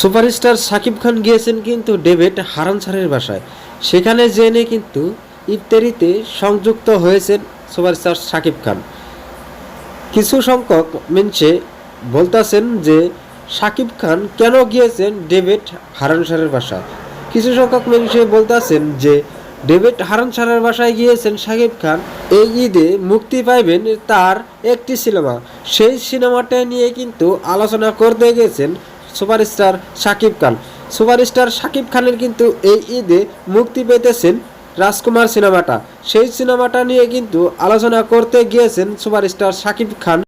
Superstar Shakib Khan গিয়েছেন কিন্তু David হারান স্যারের বাসায়। সেখানে জেনে কিন্তু ইফতারিতে সংযুক্ত হয়েছেন সুপারস্টার শাকিব খান। কিছু সংখ্যক মেনশে বলতেছেন যে শাকিব খান কেন গিয়েছেন ডেভিড হারান স্যারের বাসায়। কিছু সংখ্যক মেনশে বলতেছেন যে ডেভিড হারান স্যারের বাসায় গিয়েছেন শাকিব খান, এই ঈদে মুক্তি পাইবেন তার একটি সিনেমা, সেই সিনেমাটা নিয়ে কিন্তু আলোচনা করতে গেছেন সুপারস্টার শাকিব খান। সুপারস্টার শাকিব খানের কিন্তু এই ঈদে মুক্তি পেতেছেন রাজকুমার সিনেমাটা, সেই সিনেমাটা নিয়ে কিন্তু আলোচনা করতে গিয়েছেন সুপারস্টার শাকিব খান।